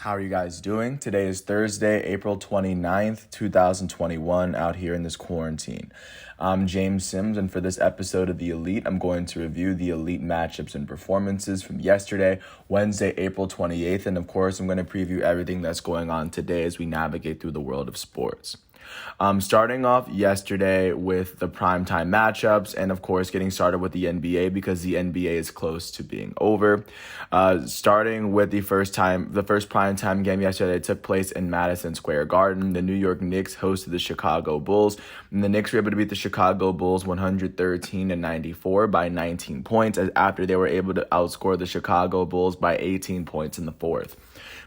How are you guys doing? Today is Thursday, April 29th, 2021, out here in this quarantine. I'm James Sims, and for this episode of The Elite, I'm going to review the Elite matchups and performances from yesterday, Wednesday, April 28th, and of course, I'm going to preview everything that's going on today as we navigate through the world of sports. Starting off yesterday with the primetime matchups and, of course, getting started with the NBA because the NBA is close to being over. Starting with the first primetime game yesterday took place in Madison Square Garden. The New York Knicks hosted the Chicago Bulls, and the Knicks were able to beat the Chicago Bulls 113-94 by 19 points after they were able to outscore the Chicago Bulls by 18 points in the fourth.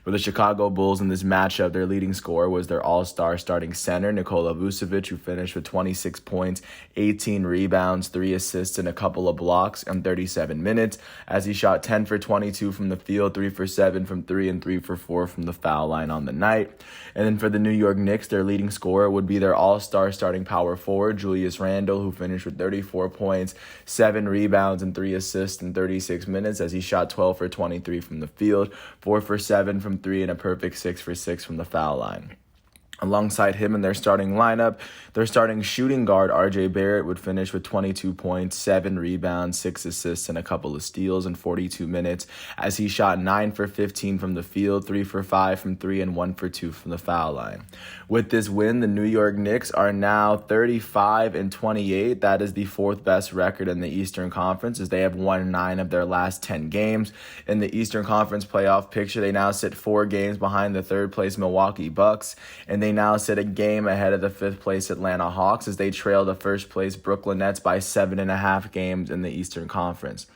For the Chicago Bulls in this matchup, their leading scorer was their all-star starting center, Nikola Vucevic, who finished with 26 points, 18 rebounds, 3 assists, and a couple of blocks in 37 minutes, as he shot 10 for 22 from the field, 3 for 7 from 3, and 3 for 4 from the foul line on the night. And then for the New York Knicks, their leading scorer would be their all-star starting power forward, Julius Randle, who finished with 34 points, 7 rebounds, and 3 assists in 36 minutes, as he shot 12 for 23 from the field, 4 for 7 from 3, and a perfect 6 for 6 from the foul line. Alongside him in their starting lineup, their starting shooting guard, RJ Barrett, would finish with 22 points, 7 rebounds, 6 assists, and a couple of steals in 42 minutes, as he shot 9 for 15 from the field, 3 for 5 from 3, and 1 for 2 from the foul line. With this win, the New York Knicks are now 35-28. That is the fourth best record in the Eastern Conference, as they have won 9 of their last 10 games. In the Eastern Conference playoff picture, they now sit 4 games behind the third-place Milwaukee Bucks, and they now sit a game ahead of the fifth-place Atlanta Hawks as they trail the first-place Brooklyn Nets by 7.5 games in the Eastern Conference.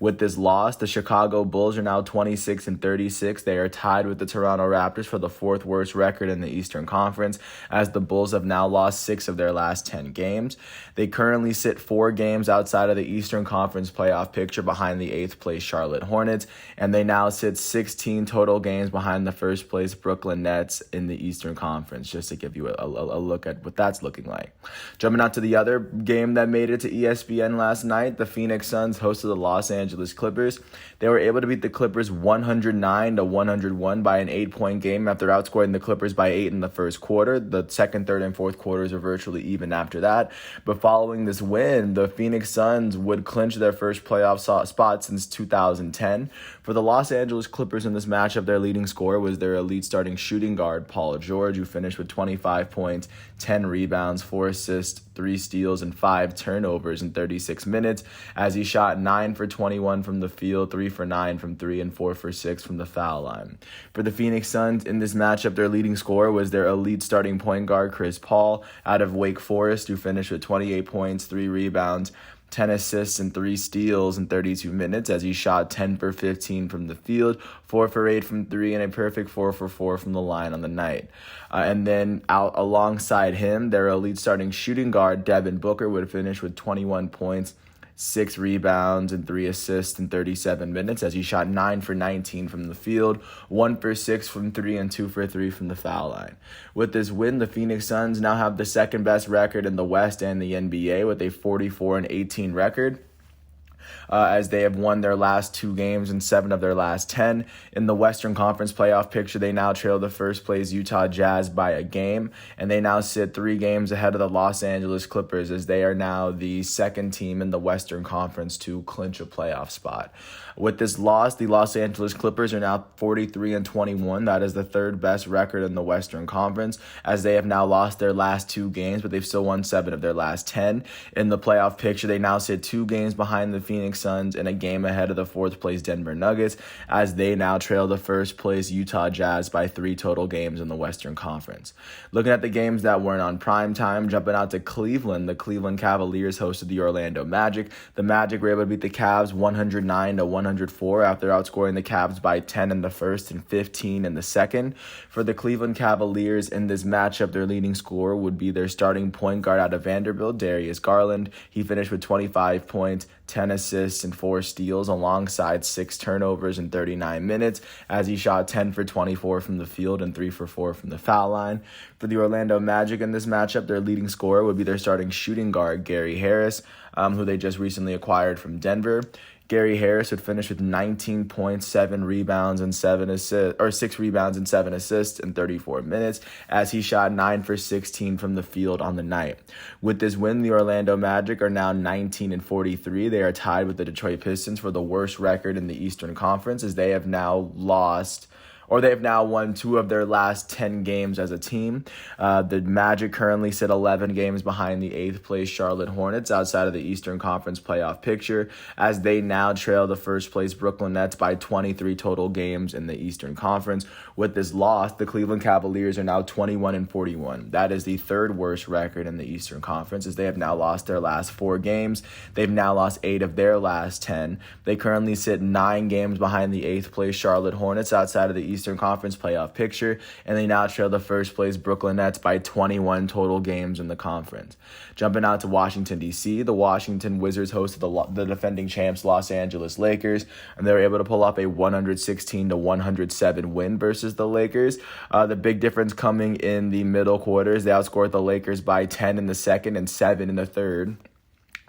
With this loss, the Chicago Bulls are now 26-36. They are tied with the Toronto Raptors for the fourth worst record in the Eastern Conference, as the Bulls have now lost 6 of their last 10 games. They currently sit 4 games outside of the Eastern Conference playoff picture behind the 8th-place Charlotte Hornets, and they now sit 16 total games behind the first-place Brooklyn Nets in the Eastern Conference, just to give you a look at what that's looking like. Jumping out to the other game that made it to ESPN last night, the Phoenix Suns hosted the Los Angeles Clippers. They were able to beat the Clippers 109-101 by an 8-point game after outscoring the Clippers by 8 in the first quarter. The second, third, and fourth quarters are virtually even after that. But following this win, the Phoenix Suns would clinch their first playoff spot since 2010. For the Los Angeles Clippers in this matchup, their leading scorer was their elite starting shooting guard, Paul George, who finished with 25 points, 10 rebounds, 4 assists, 3 steals, and 5 turnovers in 36 minutes, as he shot 9 for 21 from the field, 3 for 9 from 3, and 4 for 6 from the foul line. For the Phoenix Suns in this matchup, their leading scorer was their elite starting point guard, Chris Paul, out of Wake Forest, who finished with 28 points, 3 rebounds, 10 assists, and 3 steals in 32 minutes, as he shot 10 for 15 from the field, 4 for 8 from 3, and a perfect 4 for 4 from the line on the night. And then out alongside him, their elite starting shooting guard, Devin Booker, would finish with 21 points, 6 rebounds, and 3 assists in 37 minutes, as he shot 9 for 19 from the field, 1 for 6 from 3, and 2 for 3 from the foul line. With this win, the Phoenix Suns now have the second best record in the West and the NBA with a 44-18 record. As they have won their last 2 games and 7 of their last 10. In the Western Conference playoff picture, they now trail the first-place Utah Jazz by a game, and they now sit 3 games ahead of the Los Angeles Clippers, as they are now the second team in the Western Conference to clinch a playoff spot. With this loss, the Los Angeles Clippers are now 43-21. That is the third best record in the Western Conference, as they have now lost their last 2 games, but they've still won 7 of their last 10. In the playoff picture, they now sit 2 games behind the Phoenix Suns and a game ahead of the fourth-place Denver Nuggets, as they now trail the first-place Utah Jazz by 3 total games in the Western Conference. Looking at the games that weren't on prime time, jumping out to Cleveland, the Cleveland Cavaliers hosted the Orlando Magic. The Magic were able to beat the Cavs 109-104 after outscoring the Cavs by 10 in the first and 15 in the second. For the Cleveland Cavaliers in this matchup, their leading scorer would be their starting point guard out of Vanderbilt, Darius Garland. He finished with 25 points, 10 assists, and 4 steals alongside 6 turnovers in 39 minutes, as he shot 10 for 24 from the field and 3 for 4 from the foul line. For the Orlando Magic in this matchup, their leading scorer would be their starting shooting guard, Gary Harris, who they just recently acquired from Denver. Gary Harris would finish with 19 points, 7 rebounds, and 7 assists, or 6 rebounds and 7 assists in 34 minutes, as he shot 9 for 16 from the field on the night. With this win, the Orlando Magic are now 19-43. They are tied with the Detroit Pistons for the worst record in the Eastern Conference, as they have now won 2 of their last 10 games as a team. The Magic currently sit 11 games behind the 8th place Charlotte Hornets outside of the Eastern Conference playoff picture, as they now trail the first place Brooklyn Nets by 23 total games in the Eastern Conference. With this loss, the Cleveland Cavaliers are now 21-41. That is the 3rd worst record in the Eastern Conference, as they have now lost their last 4 games. They've now lost 8 of their last 10. They currently sit 9 games behind the 8th place Charlotte Hornets outside of the Eastern Conference playoff picture, and they now trail the first place Brooklyn Nets by 21 total games in the conference. Jumping out to Washington, D.C., the Washington Wizards hosted the defending champs Los Angeles Lakers, and they were able to pull off a 116-107 win versus the Lakers. The big difference coming in the middle quarters, they outscored the Lakers by 10 in the second and 7 in the third.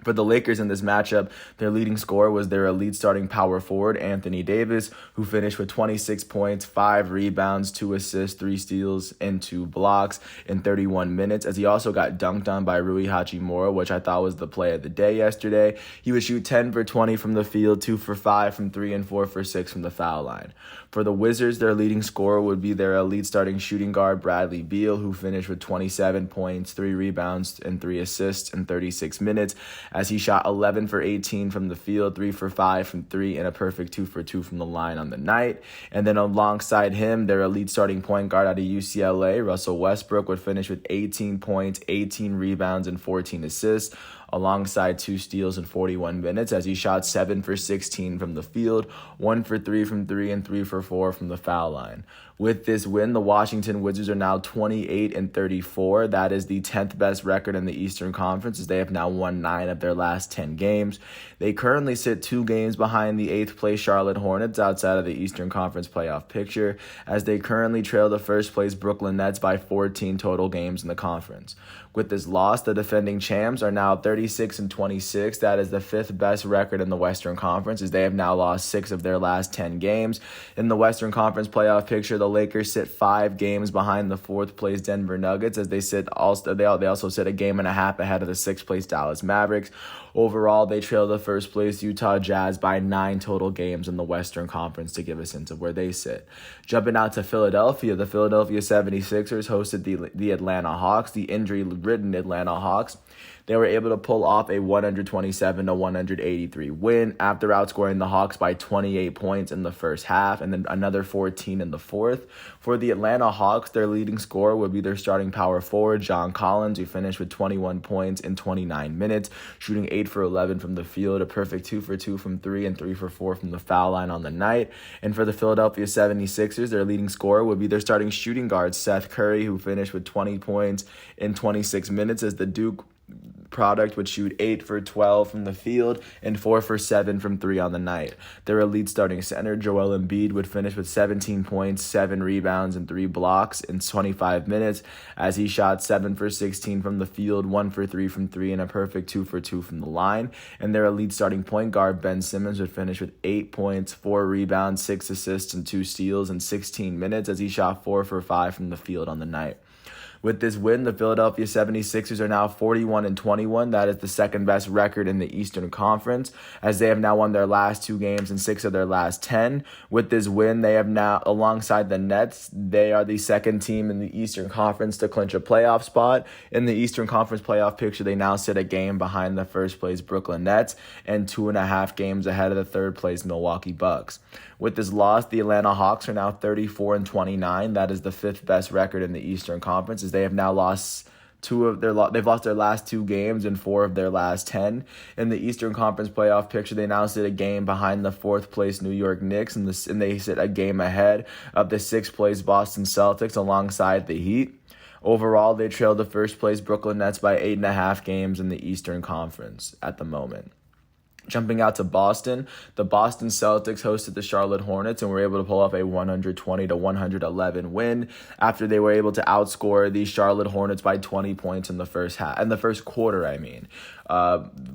For the Lakers in this matchup, their leading scorer was their elite starting power forward, Anthony Davis, who finished with 26 points, 5 rebounds, 2 assists, 3 steals, and 2 blocks in 31 minutes, as he also got dunked on by Rui Hachimura, which I thought was the play of the day yesterday. He would shoot 10 for 20 from the field, 2 for 5 from 3, and 4 for 6 from the foul line. For the Wizards, their leading scorer would be their elite starting shooting guard, Bradley Beal, who finished with 27 points, 3 rebounds, and 3 assists in 36 minutes, as he shot 11 for 18 from the field, 3 for 5 from 3, and a perfect 2 for 2 from the line on the night. And then alongside him, their elite starting point guard out of UCLA, Russell Westbrook, would finish with 18 points, 18 rebounds, and 14 assists, alongside 2 steals in 41 minutes, as he shot 7 for 16 from the field, 1 for 3 from 3, and 3 for 4 from the foul line. With this win, the Washington Wizards are now 28-34. That is the 10th best record in the Eastern Conference, as they have now won 9 of their last 10 games. They currently sit 2 games behind the 8th place Charlotte Hornets outside of the Eastern Conference playoff picture, as they currently trail the first place Brooklyn Nets by 14 total games in the conference. With this loss, the defending champs are now 36-26. That is the 5th best record in the Western Conference, as they have now lost 6 of their last 10 games. In the Western Conference playoff picture, the Lakers sit 5 games behind the 4th place Denver Nuggets, as they also sit a game and a half ahead of the 6th place Dallas Mavericks. Overall, they trail the first place Utah Jazz by 9 total games in the Western Conference to give a sense of where they sit. Jumping out to Philadelphia, the Philadelphia 76ers hosted the Atlanta Hawks, the injury-ridden Atlanta Hawks. They were able to pull off a 127-183 win after outscoring the Hawks by 28 points in the first half and then another 14 in the fourth. For the Atlanta Hawks, their leading scorer would be their starting power forward, John Collins, who finished with 21 points in 29 minutes, shooting 8 for 11 from the field, a perfect 2 for 2 from 3, and 3 for 4 from the foul line on the night. And for the Philadelphia 76ers, their leading scorer would be their starting shooting guard, Seth Curry, who finished with 20 points in 26 minutes, as the Duke product would shoot 8 for 12 from the field and 4 for 7 from 3 on the night. Their elite starting center, Joel Embiid, would finish with 17 points, 7 rebounds, and 3 blocks in 25 minutes, as he shot 7 for 16 from the field, 1 for 3 from 3, and a perfect 2 for 2 from the line. And their elite starting point guard, Ben Simmons, would finish with 8 points, 4 rebounds, 6 assists, and 2 steals in 16 minutes, as he shot 4 for 5 from the field on the night. With this win, the Philadelphia 76ers are now 41-21. That is the 2nd best record in the Eastern Conference, as they have now won their last 2 games and 6 of their last 10. With this win, they have now, alongside the Nets, they are the 2nd team in the Eastern Conference to clinch a playoff spot. In the Eastern Conference playoff picture, they now sit a game behind the 1st place Brooklyn Nets and 2.5 games ahead of the 3rd place Milwaukee Bucks. With this loss, the Atlanta Hawks are now 34-29. That is the 5th best record in the Eastern Conference, as they have now lost they've lost their last 2 games and 4 of their last 10. In the Eastern Conference playoff picture, they now sit a game behind the 4th place New York Knicks, and they sit a game ahead of the 6th place Boston Celtics alongside the Heat. Overall, they trail the 1st place Brooklyn Nets by 8.5 games in the Eastern Conference at the moment. Jumping out to Boston, the Boston Celtics hosted the Charlotte Hornets and were able to pull off a 120-111 win after they were able to outscore the Charlotte Hornets by 20 points in the first quarter.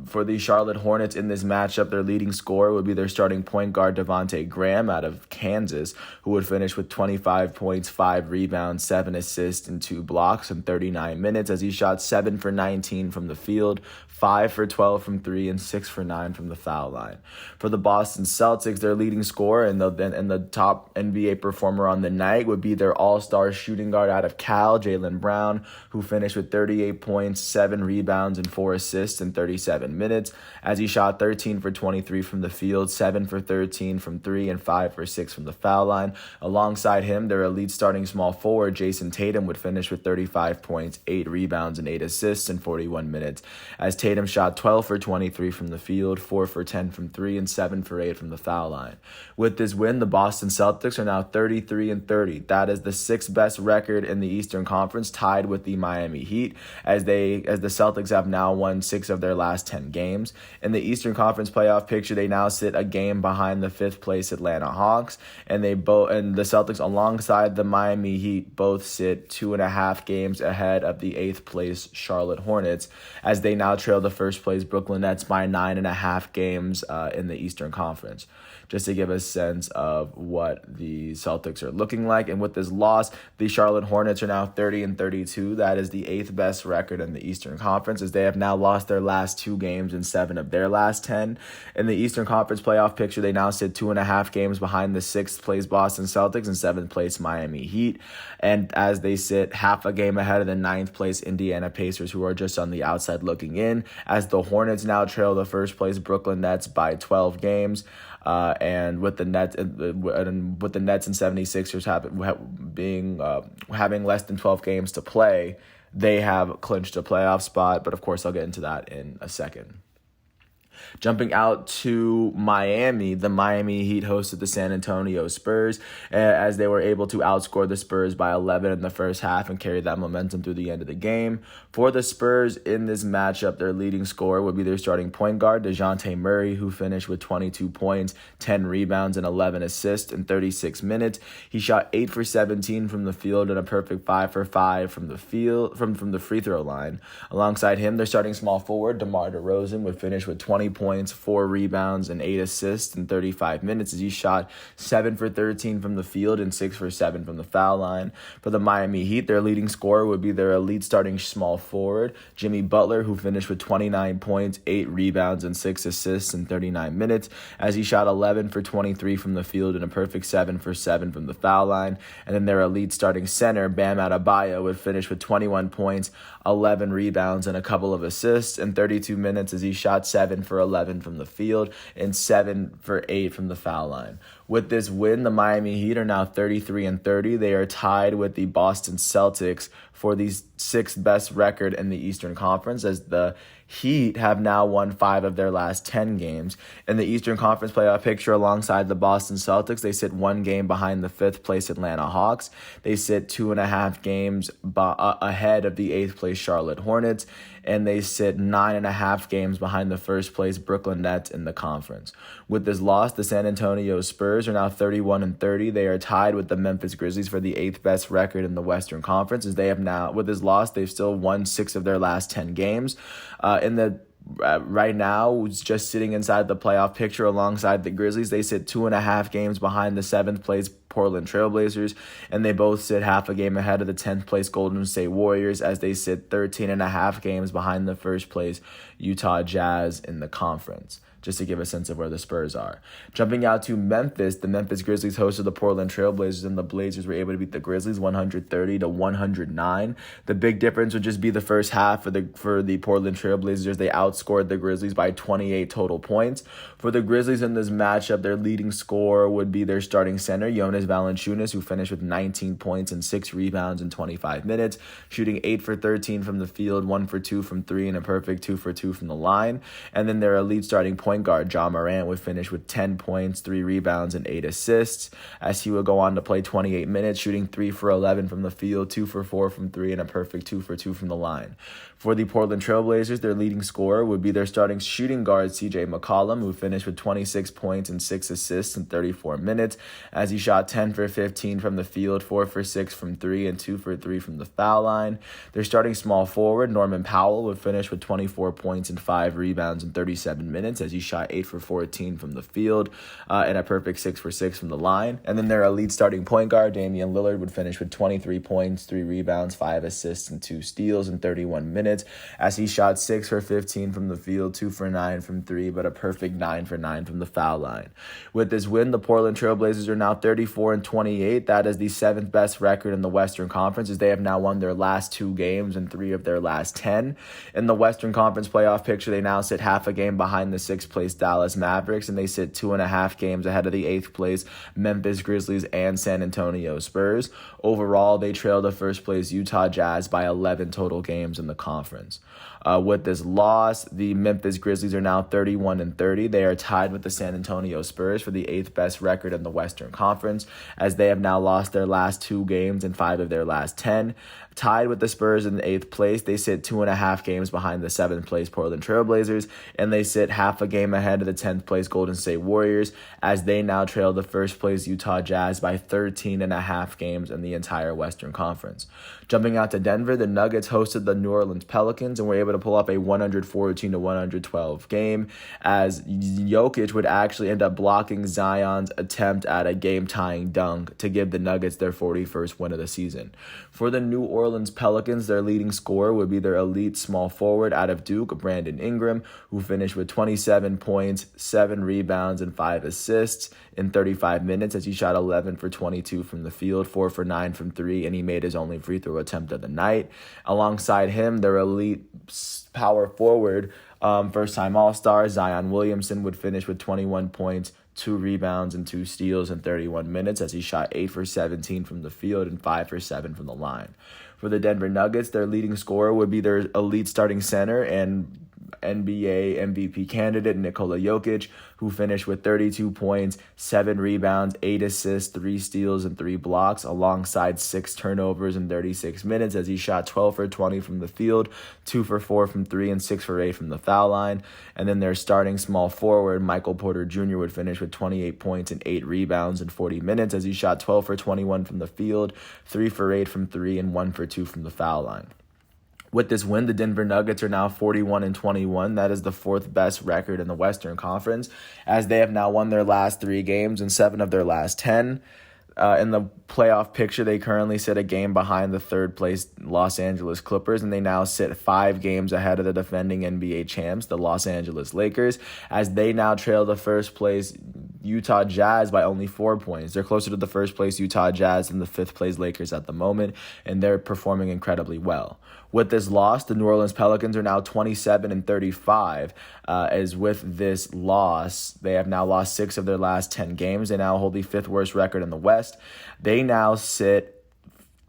For the Charlotte Hornets in this matchup, their leading scorer would be their starting point guard Devontae Graham out of Kansas, who would finish with 25 points, 5 rebounds, 7 assists, and 2 blocks in 39 minutes as he shot 7 for 19 from the field, 5 for 12 from 3, and 6 for 9 from the foul line. For the Boston Celtics, their leading scorer and the top NBA performer on the night would be their all-star shooting guard out of Cal, Jaylen Brown, who finished with 38 points, 7 rebounds, and 4 assists in 37 minutes as he shot 13 for 23 from the field, 7 for 13 from 3, and 5 for 6 from the foul line. Alongside him, their elite starting small forward, Jason Tatum, would finish with 35 points, 8 rebounds, and 8 assists in 41 minutes as Tatum shot 12 for 23 from the field, 4 for 10 from 3, and 7 for 8 from the foul line. With this win, the Boston Celtics are now 33-30. That is the 6th best record in the Eastern Conference, tied with the Miami Heat, as the Celtics have now won 6 of their last 10 games. In the Eastern Conference playoff picture, they now sit a game behind the 5th place Atlanta Hawks, and the Celtics, alongside the Miami Heat, both sit 2.5 games ahead of the 8th place Charlotte Hornets, as they now trail the 1st place Brooklyn Nets by 9.5 games in the Eastern Conference. Just to give a sense of what the Celtics are looking like. And with this loss, the Charlotte Hornets are now 30-32. That is the 8th best record in the Eastern Conference, as they have now lost their last 2 games in 7 of their last 10. In the Eastern Conference playoff picture, they now sit 2.5 games behind the 6th place Boston Celtics and 7th place Miami Heat. And as they sit half a game ahead of the 9th place Indiana Pacers, who are just on the outside looking in, as the Hornets now trail the 1st place Brooklyn Nets by 12 games. And with the Nets and 76ers having less than 12 games to play, they have clinched a playoff spot. But of course, I'll get into that in a second. Jumping out to Miami, the Miami Heat hosted the San Antonio Spurs as they were able to outscore the Spurs by 11 in the first half and carry that momentum through the end of the game. For the Spurs in this matchup, their leading scorer would be their starting point guard, DeJounte Murray, who finished with 22 points, 10 rebounds, and 11 assists in 36 minutes. He shot 8 for 17 from the field and a perfect 5 for 5 from the free throw line. Alongside him, their starting small forward, DeMar DeRozan, would finish with 20 points, 4 rebounds, and 8 assists in 35 minutes as he shot 7 for 13 from the field and 6 for 7 from the foul line. For the Miami Heat, their leading scorer would be their elite starting small forward, Jimmy Butler, who finished with 29 points, 8 rebounds, and 6 assists in 39 minutes as he shot 11 for 23 from the field and a perfect 7 for 7 from the foul line. And then their elite starting center, Bam Adebayo, would finish with 21 points, 11 rebounds, and a couple of assists in 32 minutes as he shot 7 for 11 from the field and 7 for 8 from the foul line. With this win, the Miami Heat are now 33-30. They are tied with the Boston Celtics for the 6th best record in the Eastern Conference, as the Heat have now won 5 of their last 10 games. In the Eastern Conference playoff picture, alongside the Boston Celtics, they sit 1 game behind the 5th place Atlanta Hawks. They sit 2.5 games ahead of the 8th place Charlotte Hornets, and they sit 9.5 games behind the 1st place Brooklyn Nets in the conference. With this loss, the San Antonio Spurs are now 31-30. They are tied with the Memphis Grizzlies for the 8th best record in the Western Conference, as they have now, with this loss, they've still won 6 of their last 10 games. Right now, just sitting inside the playoff picture alongside the Grizzlies, they sit 2.5 games behind the 7th place Portland Trailblazers, and they both sit half a game ahead of the 10th place Golden State Warriors, as they sit 13.5 games behind the 1st place Utah Jazz in the conference, just to give a sense of where the Spurs are. Jumping out to Memphis, the Memphis Grizzlies hosted the Portland Trailblazers, and the Blazers were able to beat the Grizzlies 130-109. The big difference would just be the first half for the Portland Trailblazers. They outscored the Grizzlies by 28 total points. For the Grizzlies in this matchup, their leading scorer would be their starting center, Jonas Valanciunas, who finished with 19 points and 6 rebounds in 25 minutes, shooting 8 for 13 from the field, 1 for 2 from 3, and a perfect 2 for 2 from the line. And then their elite starting point point guard Ja Morant would finish with 10 points, 3 rebounds, and 8 assists, as he would go on to play 28 minutes, shooting 3 for 11 from the field, 2 for 4 from 3, and a perfect 2 for 2 from the line. For the Portland Trailblazers, their leading scorer would be their starting shooting guard, CJ McCollum, who finished with 26 points and 6 assists in 34 minutes, as he shot 10 for 15 from the field, 4 for 6 from 3, and 2 for 3 from the foul line. Their starting small forward, Norman Powell, would finish with 24 points and 5 rebounds in 37 minutes, as he shot 8 for 14 from the field, and a perfect 6 for 6 from the line. And then their elite starting point guard, Damian Lillard, would finish with 23 points, 3 rebounds, 5 assists, and 2 steals in 31 minutes, as he shot 6 for 15 from the field, 2 for 9 from 3, but a perfect 9 for 9 from the foul line. With this win, the Portland Trailblazers are now 34-28. That is the 7th best record in the Western Conference, as they have now won their last 2 games and 3 of their last 10. In the Western Conference playoff picture, they now sit half a game behind the 6th place Dallas Mavericks, and they sit 2.5 games ahead of the 8th place Memphis Grizzlies and San Antonio Spurs. Overall, they trail the 1st place Utah Jazz by 11 total games in the conference. With this loss, the Memphis Grizzlies are now 31-30. They are tied with the San Antonio Spurs for the 8th best record in the Western Conference, as they have now lost their last 2 games and 5 of their last 10. Tied with the Spurs in the 8th place, they sit 2.5 games behind the 7th place Portland Trailblazers, and they sit half a game ahead of the 10th place Golden State Warriors, as they now trail the 1st place Utah Jazz by 13.5 games in the entire Western Conference. Jumping out to Denver, the Nuggets hosted the New Orleans Pelicans and were able to pull up a 114-112 game, as Jokic would actually end up blocking Zion's attempt at a game-tying dunk to give the Nuggets their 41st win of the season. For the New Orleans Pelicans, their leading scorer would be their elite small forward out of Duke, Brandon Ingram, who finished with 27 points, 7 rebounds, and 5 assists in 35 minutes, as he shot 11 for 22 from the field, 4 for 9 from 3, and he made his only free throw attempt of the night. Alongside him, their elite power forward, first-time All-Star Zion Williamson would finish with 21 points, 2 rebounds, and 2 steals in 31 minutes, as he shot 8 for 17 from the field and 5 for 7 from the line. For the Denver Nuggets, their leading scorer would be their elite starting center and NBA MVP candidate Nikola Jokic, who finished with 32 points, 7 rebounds, 8 assists, 3 steals, and 3 blocks, alongside 6 turnovers in 36 minutes, as he shot 12 for 20 from the field, 2 for 4 from 3, and 6 for 8 from the foul line. And then their starting small forward, Michael Porter Jr., would finish with 28 points and 8 rebounds in 40 minutes, as he shot 12 for 21 from the field, 3 for 8 from 3, and 1 for 2 from the foul line. With this win, the Denver Nuggets are now 41-21. That is the 4th best record in the Western Conference, as they have now won their last 3 games and 7 of their last 10. In the playoff picture, they currently sit a game behind the 3rd place Los Angeles Clippers, and they now sit 5 games ahead of the defending NBA champs, the Los Angeles Lakers, as they now trail the 1st place Utah Jazz by only 4 points. They're closer to the 1st place Utah Jazz than the 5th place Lakers at the moment, and they're performing incredibly well. With this loss, the New Orleans Pelicans are now 27-35. As with this loss, they have now lost 6 of their last 10 games. They now hold the 5th worst record in the West. They now sit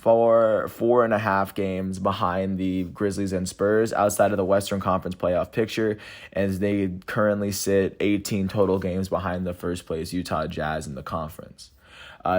4.5 games behind the Grizzlies and Spurs outside of the Western Conference playoff picture, as they currently sit 18 total games behind the 1st place Utah Jazz in the conference.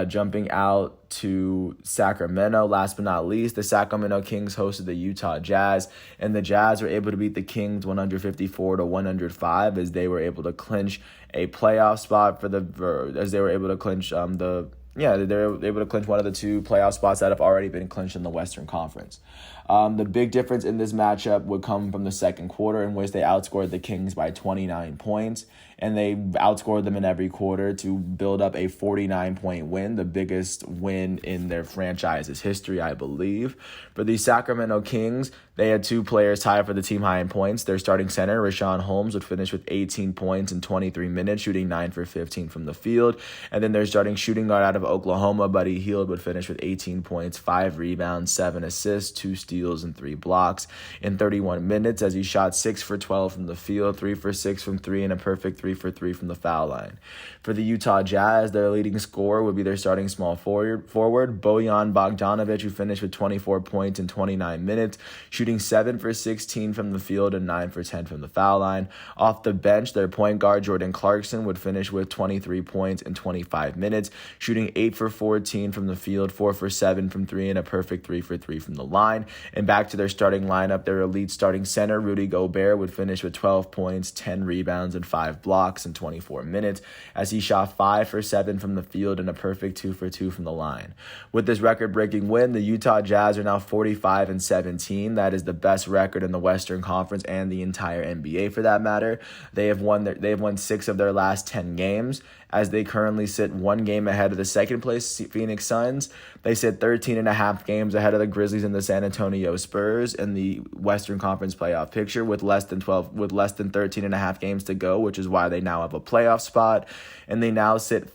Jumping out to Sacramento, last but not least, the Sacramento Kings hosted the Utah Jazz, and the Jazz were able to beat the Kings 154-105, as they were able to clinch a playoff spot they were able to clinch one of the 2 playoff spots that have already been clinched in the Western Conference. The big difference in this matchup would come from the second quarter, in which they outscored the Kings by 29 points, and they outscored them in every quarter to build up a 49-point win, the biggest win in their franchise's history, I believe. For the Sacramento Kings, they had 2 players tied for the team high in points. Their starting center, Richaun Holmes, would finish with 18 points in 23 minutes, shooting 9 for 15 from the field. And then their starting shooting guard out of Oklahoma, Buddy Hield, would finish with 18 points, 5 rebounds, 7 assists, 2 steals, and 3 blocks in 31 minutes, as he shot 6 for 12 from the field, 3 for 6 from 3, and a perfect 3 3 for 3 from the foul line. For the Utah Jazz, their leading scorer would be their starting small forward, Bojan Bogdanovic, who finished with 24 points in 29 minutes, shooting 7 for 16 from the field and 9 for 10 from the foul line. Off the bench, their point guard, Jordan Clarkson, would finish with 23 points in 25 minutes, shooting 8 for 14 from the field, 4 for 7 from 3, and a perfect 3 for 3 from the line. And back to their starting lineup, their elite starting center, Rudy Gobert, would finish with 12 points, 10 rebounds, and 5 blocks in 24 minutes, as he shot 5 for 7 from the field and a perfect 2 for 2 from the line. With this record-breaking win, the Utah Jazz are now 45-17. That is the best record in the Western Conference and the entire NBA, for that matter. They have won 6 of their last 10 games, as they currently sit 1 game ahead of the second-place Phoenix Suns. They sit 13.5 games ahead of the Grizzlies and the San Antonio Spurs in the Western Conference playoff picture, with less than 13.5 games to go, which is why they now have a playoff spot. And they now sit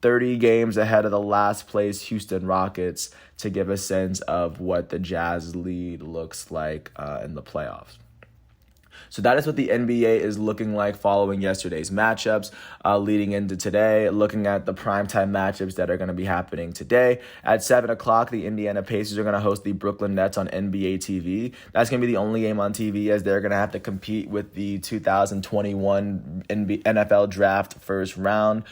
30 games ahead of the last-place Houston Rockets, to give a sense of what the Jazz lead looks like in the playoffs. So that is what the NBA is looking like following yesterday's matchups, leading into today, looking at the primetime matchups that are going to be happening today. At 7 o'clock, the Indiana Pacers are going to host the Brooklyn Nets on NBA TV. That's going to be the only game on TV, as they're going to have to compete with the 2021 NFL Draft first round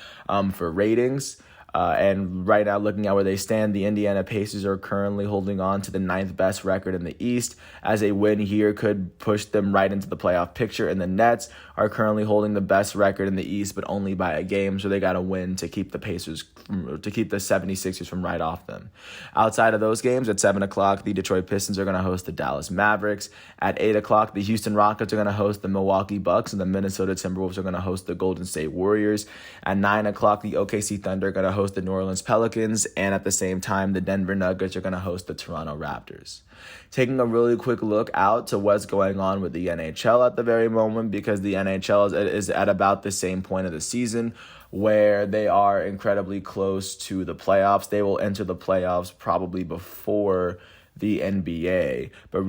for ratings. And right now, looking at where they stand, the Indiana Pacers are currently holding on to the 9th best record in the East, as a win here could push them right into the playoff picture. And the Nets are currently holding the best record in the East, but only by a game, so they got to win to keep the 76ers from right off them. Outside of those games, at 7 o'clock, the Detroit Pistons are going to host the Dallas Mavericks. At 8 o'clock, the Houston Rockets are going to host the Milwaukee Bucks, and the Minnesota Timberwolves are going to host the Golden State Warriors. At 9 o'clock, the OKC Thunder are going to host the New Orleans Pelicans, and at the same time, the Denver Nuggets are going to host the Toronto Raptors. Taking a really quick look out to what's going on with the NHL at the very moment, because the NHL is at about the same point of the season where they are incredibly close to the playoffs. They will enter the playoffs probably before the NBA, but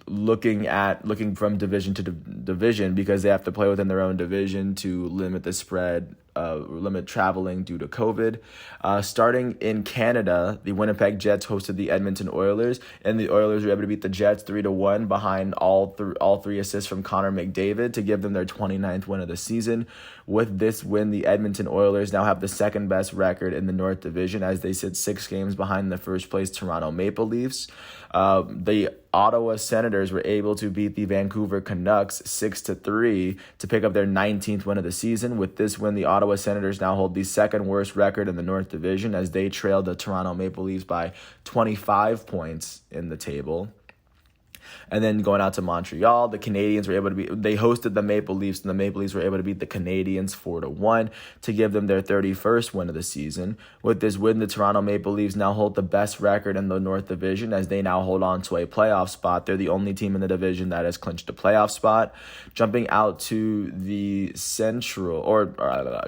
looking from division to division, because they have to play within their own division to limit the spread, limit traveling due to COVID. Starting in Canada, the Winnipeg Jets hosted the Edmonton Oilers, and the Oilers were able to beat the Jets 3-1 behind all three assists from Connor McDavid to give them their 29th win of the season. With this win, the Edmonton Oilers now have the second best record in the North Division, as they sit 6 games behind the first place Toronto Maple Leafs. The Ottawa Senators were able to beat the Vancouver Canucks 6-3 to pick up their 19th win of the season. With this win, the Ottawa Senators now hold the second worst record in the North Division, as they trailed the Toronto Maple Leafs by 25 points in the table. And then going out to Montreal, the Canadiens were able to they hosted the Maple Leafs, and the Maple Leafs were able to beat the Canadiens 4-1 to give them their 31st win of the season. With this win, the Toronto Maple Leafs now hold the best record in the North Division, as they now hold on to a playoff spot. They're the only team in the division that has clinched a playoff spot. Jumping out to the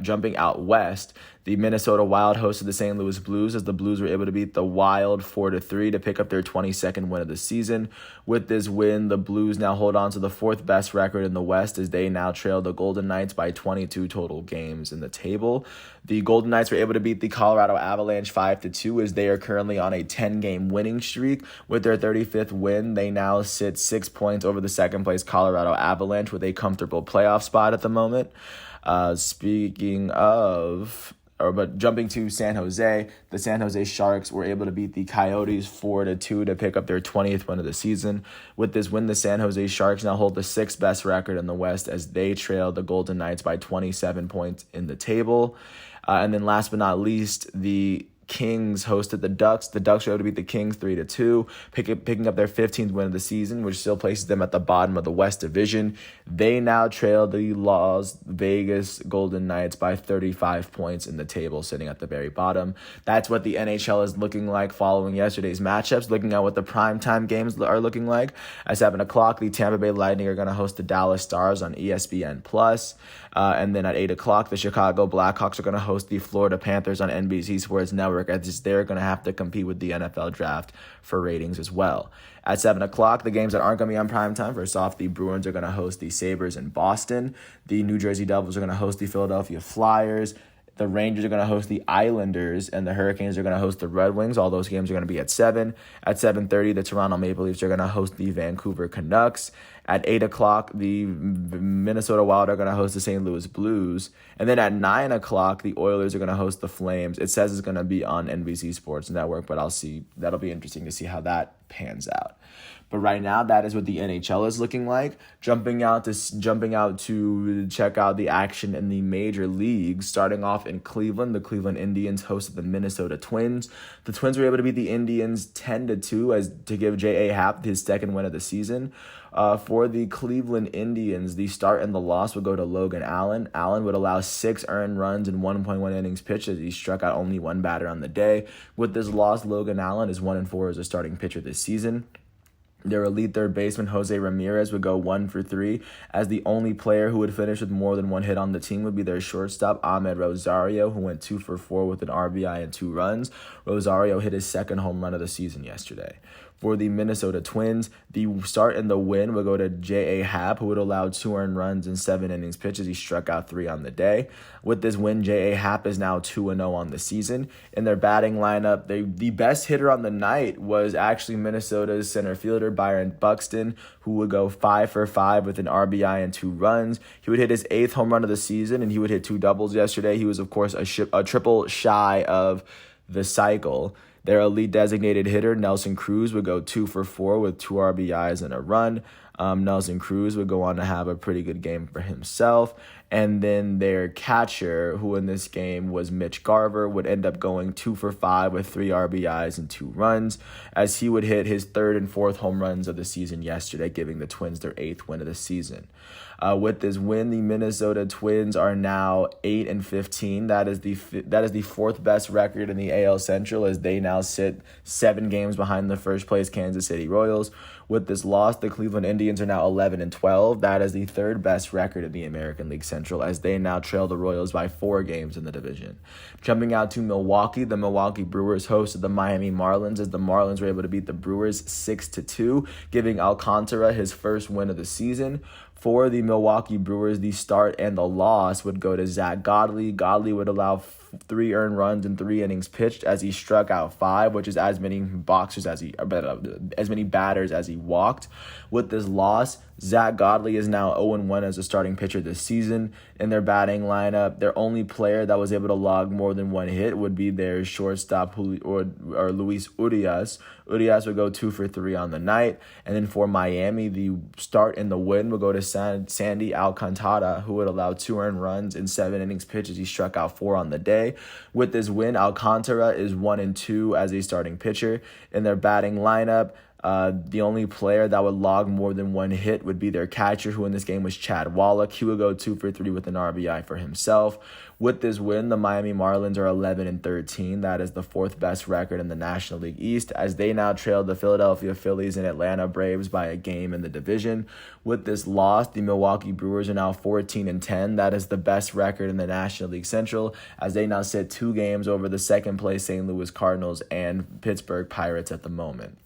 jumping out west, the Minnesota Wild hosted the St. Louis Blues, as the Blues were able to beat the Wild 4-3 to pick up their 22nd win of the season. With this win, the Blues now hold on to the 4th best record in the West, as they now trail the Golden Knights by 22 total games in the table. The Golden Knights were able to beat the Colorado Avalanche 5-2, as they are currently on a 10-game winning streak. With their 35th win, they now sit 6 points over the second-place Colorado Avalanche, with a comfortable playoff spot at the moment. Jumping to San Jose, the San Jose Sharks were able to beat the Coyotes 4-2 to pick up their 20th win of the season. With this win, the San Jose Sharks now hold the 6th best record in the West, as they trail the Golden Knights by 27 points in the table. And then last but not least, the Kings hosted the Ducks. The Ducks were able to beat the Kings 3-2, picking up their 15th win of the season, which still places them at the bottom of the West Division. They now trail the Las Vegas Golden Knights by 35 points in the table, sitting at the very bottom. That's what the NHL is looking like following yesterday's matchups. Looking at what the primetime games are looking like, at 7 o'clock, the Tampa Bay Lightning are going to host the Dallas Stars on ESPN+. And then at 8 o'clock, the Chicago Blackhawks are going to host the Florida Panthers on NBC Sports Network network, as they're going to have to compete with the NFL draft for ratings as well. At 7 o'clock, the games that aren't going to be on primetime, first off, the Bruins are going to host the Sabres in Boston. The New Jersey Devils are going to host the Philadelphia Flyers. The Rangers are going to host the Islanders, and the Hurricanes are going to host the Red Wings. All those games are going to be at 7. At 7:30, the Toronto Maple Leafs are going to host the Vancouver Canucks. At 8 o'clock, the Minnesota Wild are going to host the St. Louis Blues. And then at 9 o'clock, the Oilers are going to host the Flames. It says it's going to be on NBC Sports Network, but I'll see. That'll be interesting to see how that pans out. But right now, that is what the NHL is looking like. Jumping out to check out the action in the major leagues. Starting off in Cleveland, the Cleveland Indians hosted the Minnesota Twins. The Twins were able to beat the Indians 10-2 to give J.A. Happ his second win of the season. For the Cleveland Indians, the start and the loss would go to Logan Allen. Allen would allow 6 earned runs in 1.1 innings pitched as he struck out only one batter on the day. With this loss, Logan Allen is 1-4 as a starting pitcher this season. Their elite third baseman, Jose Ramirez, would go 1 for 3, as the only player who would finish with more than one hit on the team would be their shortstop, Ahmed Rosario, who went 2 for 4 with an RBI and 2 runs. Rosario hit his second home run of the season yesterday. For the Minnesota Twins, the start and the win would go to J.A. Happ, who would allow 2 earned runs in 7 innings pitched as he struck out 3 on the day. With this win, J.A. Happ is now 2-0 on the season. In their batting lineup, the best hitter on the night was actually Minnesota's center fielder, Byron Buxton, who would go 5 for 5 with an RBI and 2 runs. He would hit his 8th home run of the season, and he would hit 2 doubles yesterday. He was, of course, a triple shy of the cycle. Their elite designated hitter, Nelson Cruz, would go 2 for 4 with 2 RBIs and a run. Nelson Cruz would go on to have a pretty good game for himself. And then their catcher, who in this game was Mitch Garver, would end up going 2 for 5 with 3 RBIs and 2 runs, as he would hit his 3rd and 4th home runs of the season yesterday, giving the Twins their 8th win of the season. With this win, the Minnesota Twins are now 8-15. That is the 4th best record in the AL Central, as they now sit 7 games behind the first place Kansas City Royals. With this loss, the Cleveland Indians are now 11-12. That is the 3rd best record in the American League Central, as they now trail the Royals by 4 games in the division. Jumping out to Milwaukee, the Milwaukee Brewers hosted the Miami Marlins, as the Marlins were able to beat the Brewers 6-2, giving Alcantara his first win of the season. For the Milwaukee Brewers, the start and the loss would go to Zach Godley. Godley would allow 3 earned runs in 3 innings pitched as he struck out 5, which is as many batters as he walked. With this loss, Zach Godley is now 0-1 as a starting pitcher this season. In their batting lineup, their only player that was able to log more than 1 hit would be their shortstop, Luis Urias. Urias would go 2 for 3 on the night. And then for Miami, the start and the win would go to Sandy Alcantara, who would allow 2 earned runs in 7 innings pitched as he struck out 4 on the day. With this win, Alcantara is 1-2 as a starting pitcher. In their batting lineup, the only player that would log more than 1 hit would be their catcher, who in this game was Chad Wallach. He would go 2 for 3 with an RBI for himself. With this win, the Miami Marlins are 11-13. That is the 4th best record in the National League East, as they now trail the Philadelphia Phillies and Atlanta Braves by a game in the division. With this loss, the Milwaukee Brewers are now 14-10. That is the best record in the National League Central, as they now sit 2 games over the second place St. Louis Cardinals and Pittsburgh Pirates at the moment.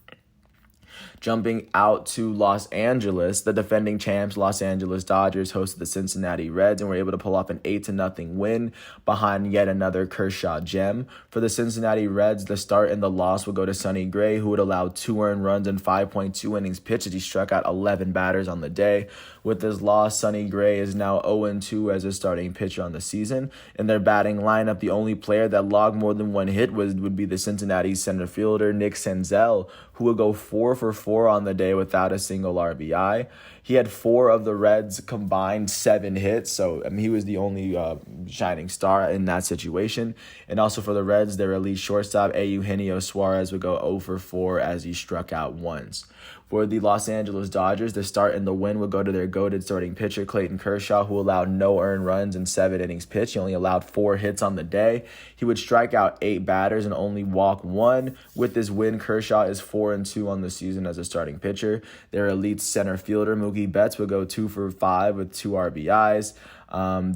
Jumping out to Los Angeles, the defending champs Los Angeles Dodgers hosted the Cincinnati Reds and were able to pull off an 8-0 win behind yet another Kershaw gem. For the Cincinnati Reds, the start and the loss would go to Sonny Gray, who would allow 2 earned runs in 5.2 innings pitched as he struck out 11 batters on the day. With this loss, Sonny Gray is now 0-2 as a starting pitcher on the season. In their batting lineup, the only player that logged more than 1 hit would be the Cincinnati center fielder Nick Senzel, who would go 4 for 4 on the day without a single RBI. He had 4 of the Reds' combined 7 hits, so he was the only shining star in that situation. And also for the Reds, their elite shortstop, Eugenio Suarez, would go 0 for 4 as he struck out once. For the Los Angeles Dodgers, the start and the win would go to their goated starting pitcher, Clayton Kershaw, who allowed no earned runs in 7 innings pitched. He only allowed 4 hits on the day. He would strike out 8 batters and only walk 1. With this win, Kershaw is 4-2 on the season as a starting pitcher. Their elite center fielder, Mookie Betts, would go 2 for 5 with 2 RBIs.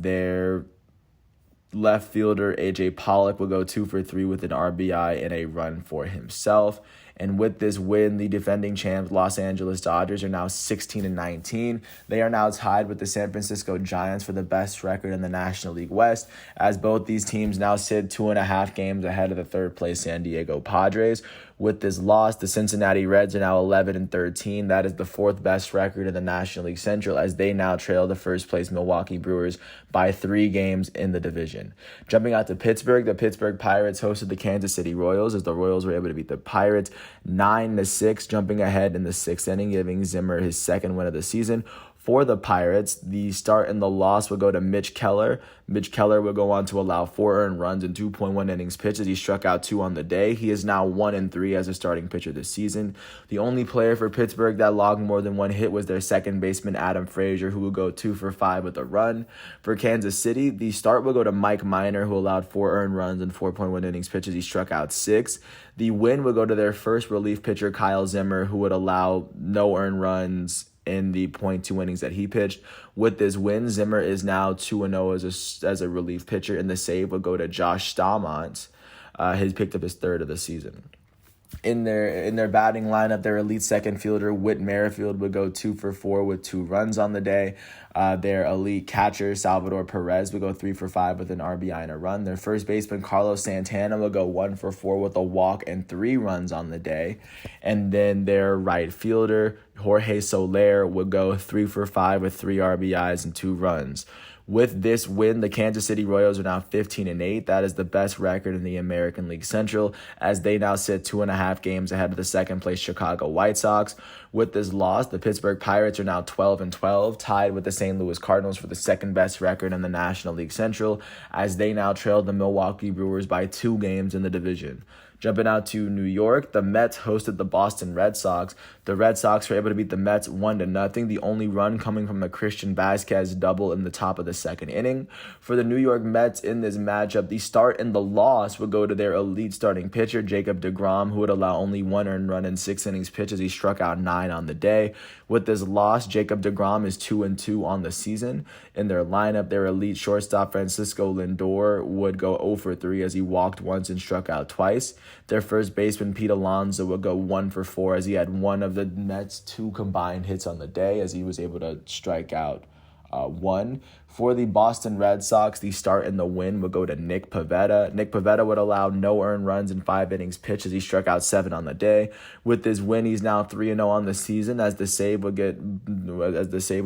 Their left fielder AJ Pollock will go 2 for 3 with an RBI and a run for himself. And with this win, the defending champs Los Angeles Dodgers are now 16-19. They are now tied with the San Francisco Giants for the best record in the National League West, as both these teams now sit 2.5 games ahead of the third place San Diego Padres. With this loss, the Cincinnati Reds are now 11-13. That is the fourth best record in the National League Central, as they now trail the first place Milwaukee Brewers by 3 games in the division. Jumping out to Pittsburgh, the Pittsburgh Pirates hosted the Kansas City Royals, as the Royals were able to beat the Pirates 9-6, jumping ahead in the 6th inning, giving Zimmer his second win of the season. For the Pirates, the start and the loss will go to Mitch Keller. Mitch Keller will go on to allow 4 earned runs in 2.1 innings pitched as he struck out 2 on the day. He is now 1-3 as a starting pitcher this season. The only player for Pittsburgh that logged more than 1 hit was their second baseman, Adam Frazier, who will go 2 for 5 with a run. For Kansas City, the start will go to Mike Minor, who allowed 4 earned runs in 4.1 innings pitched as he struck out 6. The win will go to their first relief pitcher, Kyle Zimmer, who would allow no earned runs in the .2 innings that he pitched. With this win, Zimmer is now 2-0 as a relief pitcher, and the save will go to Josh Staumont. He's picked up his third of the season. In their batting lineup, their elite second fielder, Whit Merrifield, would go 2 for 4 with 2 runs on the day. Their elite catcher, Salvador Perez, would go 3 for 5 with an RBI and a run. Their first baseman, Carlos Santana, would go 1 for 4 with a walk and 3 runs on the day. And then their right fielder, Jorge Soler, would go 3 for 5 with 3 RBIs and 2 runs. With this win, the Kansas City Royals are now 15-8. That is the best record in the American League Central, as they now sit 2.5 games ahead of the second place Chicago White Sox. With this loss, the Pittsburgh Pirates are now 12-12, tied with the St. Louis Cardinals for the second best record in the National League Central, as they now trail the Milwaukee Brewers by 2 games in the division. Jumping out to New York, the Mets hosted the Boston Red Sox. The Red Sox were able to beat the Mets 1-0, the only run coming from a Christian Vasquez double in the top of the second inning. For the New York Mets in this matchup, the start and the loss would go to their elite starting pitcher, Jacob deGrom, who would allow only 1 earned run in 6 innings pitched as he struck out 9 on the day. With this loss, Jacob deGrom is 2-2 on the season. In their lineup, their elite shortstop, Francisco Lindor, would go 0 for 3 as he walked once and struck out twice. Their first baseman, Pete Alonso, would go 1 for 4 as he had one of the Mets' 2 combined hits on the day as he was able to strike out 1. For the Boston Red Sox, the start and the win would go to Nick Pivetta. Nick Pivetta would allow no earned runs in 5 innings pitched as he struck out 7 on the day. With this win, he's now 3-0 on the season as the save would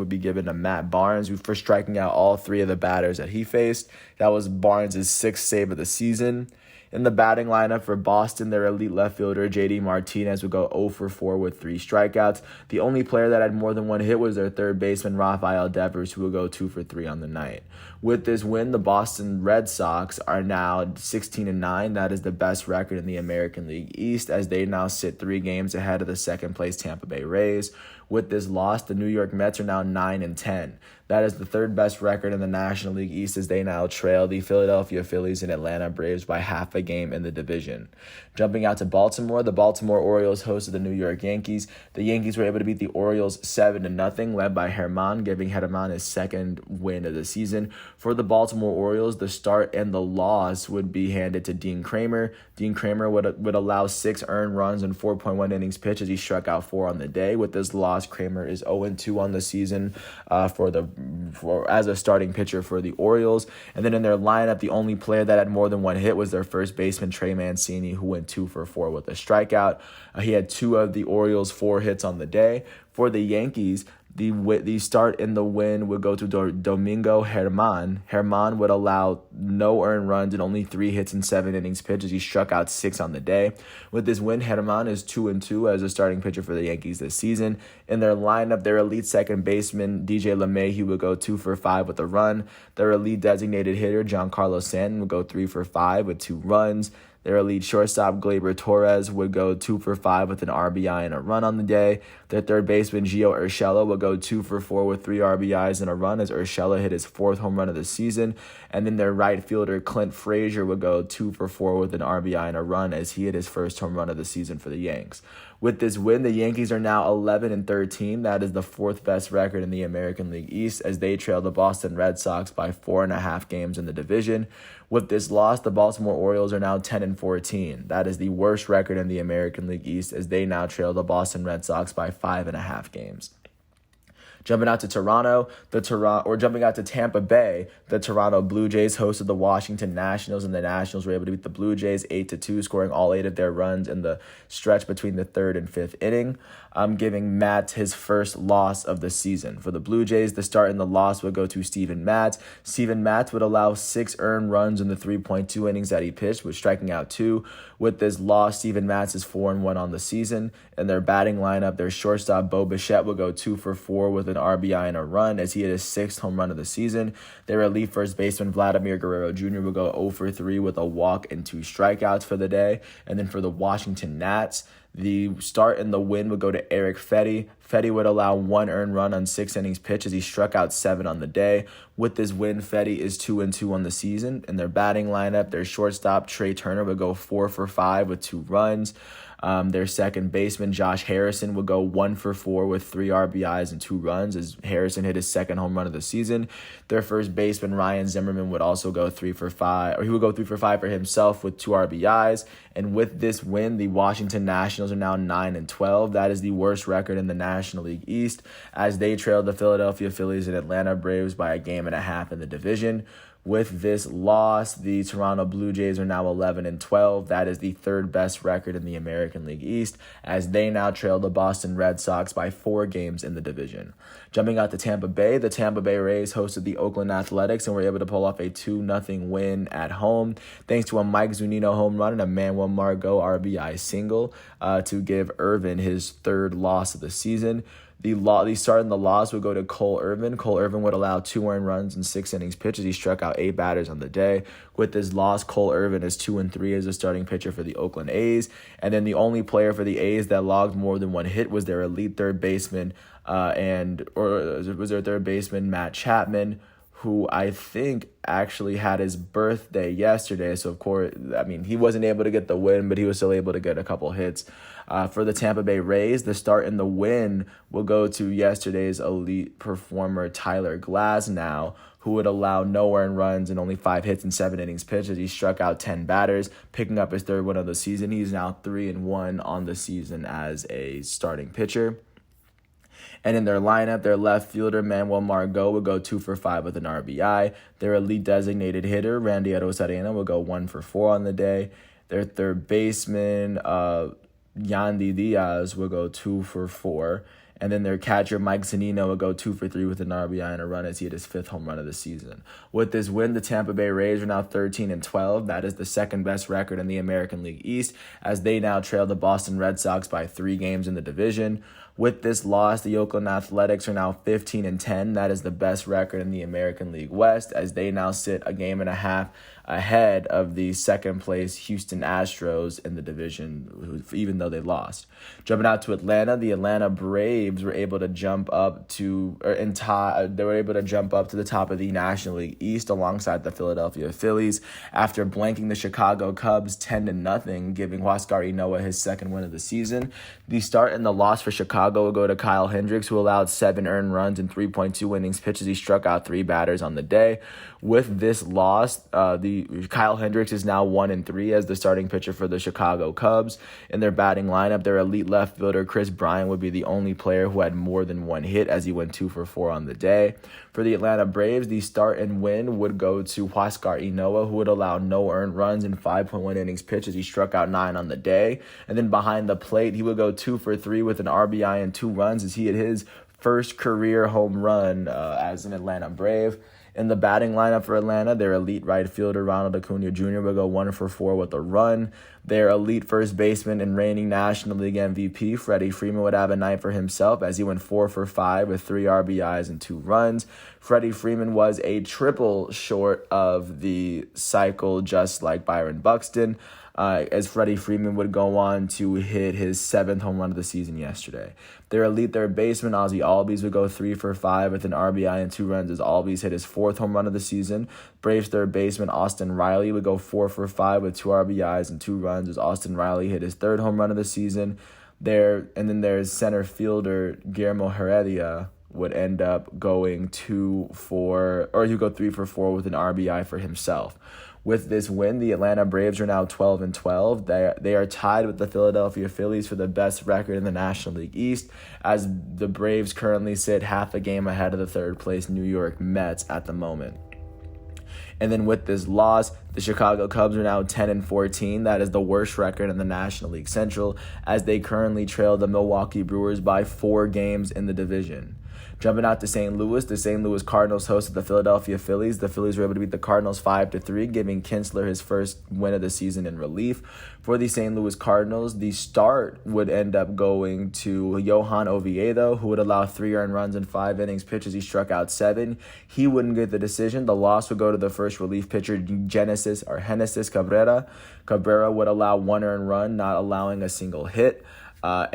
be given to Matt Barnes, who for striking out all 3 of the batters that he faced. That was Barnes' 6th save of the season. In the batting lineup for Boston, their elite left fielder, J.D. Martinez, would go 0 for 4 with 3 strikeouts. The only player that had more than 1 hit was their third baseman, Rafael Devers, who would go 2 for 3 on the night. With this win, the Boston Red Sox are now 16-9. That is the best record in the American League East, as they now sit 3 games ahead of the second place Tampa Bay Rays. With this loss, the New York Mets are now 9-10. That is the third best record in the National League East, as they now trail the Philadelphia Phillies and Atlanta Braves by half a game in the division. Jumping out to Baltimore, the Baltimore Orioles hosted the New York Yankees. The Yankees were able to beat the Orioles 7-0, led by Germán, giving Germán his second win of the season. For the Baltimore Orioles, the start and the loss would be handed to Dean Kramer. Dean Kramer would allow 6 earned runs in 4.1 innings pitched as he struck out 4 on the day. With this loss, Kramer is 0-2 on the season as a starting pitcher for the Orioles. And then in their lineup, the only player that had more than 1 hit was their first baseman, Trey Mancini, who went 2 for 4 with a strikeout. He had 2 of the Orioles' 4 hits on the day. For the Yankees, the start and the win would go to Domingo Germán. Germán would allow no earned runs and only 3 hits in 7 innings pitched as he struck out 6 on the day. With this win, Germán is 2-2 as a starting pitcher for the Yankees this season. In their lineup, their elite second baseman, DJ LeMahieu, would go 2 for 5 with a run. Their elite designated hitter, Giancarlo Stanton, would go 3 for 5 with 2 runs. Their elite shortstop, Gleyber Torres, would go 2 for 5 with an RBI and a run on the day. Their third baseman, Gio Urshela, would go 2 for 4 with 3 RBIs and a run as Urshela hit his 4th home run of the season. And then their right fielder, Clint Frazier, would go 2 for 4 with an RBI and a run as he hit his 1st home run of the season for the Yanks. With this win, the Yankees are now 11-13. That is the 4th best record in the American League East as they trail the Boston Red Sox by 4.5 games in the division. With this loss, the Baltimore Orioles are now 10-14. That is the worst record in the American League East as they now trail the Boston Red Sox by 5.5 games. Jumping out to jumping out to Tampa Bay, the Toronto Blue Jays hosted the Washington Nationals, and the Nationals were able to beat the Blue Jays 8-2, scoring all 8 of their runs in the stretch between the 3rd and 5th inning, giving Matz his first loss of the season. For the Blue Jays, the start and the loss would go to Steven Matz. Steven Matz would allow 6 earned runs in the 3.2 innings that he pitched, with striking out 2. With this loss, Steven Matz is 4-1 on the season. In their batting lineup, their shortstop, Bo Bichette, would go 2 for 4 with an RBI and a run as he hit his 6th home run of the season. Their elite first baseman, Vladimir Guerrero Jr., would go 0 for 3 with a walk and 2 strikeouts for the day. And then for the Washington Nats, the start and the win would go to Eric Fedde. Fedde would allow 1 earned run on 6 innings pitched as he struck out 7 on the day. With this win, Fedde is 2-2 on the season. In their batting lineup, their shortstop, Trey Turner, would go 4 for 5 with 2 runs. Their second baseman, Josh Harrison, would go 1 for 4 with 3 RBIs and 2 runs as Harrison hit his 2nd home run of the season. Their first baseman, Ryan Zimmerman, would also go 3 for 5, or he would go 3 for 5 for himself with 2 RBIs. And with this win, the Washington Nationals are now 9-12. That is the worst record in the National League East as they trailed the Philadelphia Phillies and Atlanta Braves by 1.5 games in the division. With this loss, the Toronto Blue Jays are now 11-12. That is the 3rd best record in the American League East as they now trail the Boston Red Sox by 4 games in the division. Jumping out to Tampa Bay, the Tampa Bay Rays hosted the Oakland Athletics and were able to pull off a 2-0 win at home thanks to a Mike Zunino home run and a Manuel Margot RBI single to give Irvin his 3rd loss of the season. The start and the loss would go to Cole Irvin. Cole Irvin would allow 2 earned runs in 6 innings pitched. He struck out 8 batters on the day. With this loss, Cole Irvin is 2-3 as a starting pitcher for the Oakland A's. And then the only player for the A's that logged more than 1 hit was their elite third baseman, Matt Chapman, who I think actually had his birthday yesterday. So, of course, he wasn't able to get the win, but he was still able to get a couple hits. For the Tampa Bay Rays, the start and the win will go to yesterday's elite performer, Tyler Glasnow, who would allow no earned runs and only 5 hits in 7 innings pitched as he struck out 10 batters, picking up his 3rd win of the season. He's now 3-1 on the season as a starting pitcher. And in their lineup, their left fielder, Manuel Margot, would go 2 for 5 with an RBI. Their elite designated hitter, Randy Arozarena, would go 1 for 4 on the day. Their third baseman, Yandy Diaz, would go 2 for 4. And then their catcher, Mike Zunino, would go 2 for 3 with an RBI and a run as he hit his 5th home run of the season. With this win, the Tampa Bay Rays are now 13-12. That is the 2nd best record in the American League East as they now trail the Boston Red Sox by 3 games in the division. With this loss, the Oakland Athletics are now 15-10. That is the best record in the American League West as they now sit 1.5 games ahead of the 2nd place Houston Astros in the division, even though they lost. Jumping out to Atlanta, the Atlanta Braves were able to jump up to the top of the National League East alongside the Philadelphia Phillies after blanking the Chicago Cubs 10-0, giving Huascar Ynoa his 2nd win of the season. The start and the loss for Chicago will go to Kyle Hendricks, who allowed 7 earned runs in 3.2 innings pitched as he struck out 3 batters on the day. With this loss, Kyle Hendricks is now 1-3 as the starting pitcher for the Chicago Cubs. In their batting lineup, their elite left fielder Chris Bryant would be the only player who had more than 1 hit as he went 2 for 4 on the day. For the Atlanta Braves, the start and win would go to Huascar Ynoa, who would allow no earned runs in 5.1 innings pitched as he struck out 9 on the day. And then behind the plate, he would go 2 for 3 with an RBI and 2 runs as he hit his first career home run as an Atlanta Brave. In the batting lineup for Atlanta, their elite right fielder, Ronald Acuna Jr., will go 1 for 4 with a run. Their elite first baseman and reigning National League MVP, Freddie Freeman, would have a night for himself as he went 4 for 5 with 3 RBIs and 2 runs. Freddie Freeman was a triple short of the cycle, just like Byron Buxton. as Freddie Freeman would go on to hit his 7th home run of the season yesterday. Their elite third baseman, Ozzie Albies, would go 3 for 5 with an RBI and 2 runs as Albies hit his 4th home run of the season. Braves third baseman, Austin Riley, would go 4 for 5 with 2 RBIs and 2 runs as Austin Riley hit his 3rd home run of the season. Then there's center fielder Guillermo Heredia would end up going 3 for 4 with an RBI for himself. With this win, the Atlanta Braves are now 12-12. They are tied with the Philadelphia Phillies for the best record in the National League East, as the Braves currently sit half a game ahead of the third place New York Mets at the moment. And then with this loss, the Chicago Cubs are now 10-14. That is the worst record in the National League Central, as they currently trail the Milwaukee Brewers by 4 games in the division. Jumping out to St. Louis, the St. Louis Cardinals hosted the Philadelphia Phillies. The Phillies were able to beat the Cardinals 5-3, giving Kinsler his first win of the season in relief. For the St. Louis Cardinals, the start would end up going to Johan Oviedo, who would allow 3 earned runs in 5 innings pitched as he struck out 7. He wouldn't get the decision. The loss would go to the first relief pitcher, Genesis Cabrera. Cabrera would allow 1 earned run, not allowing a single hit. Not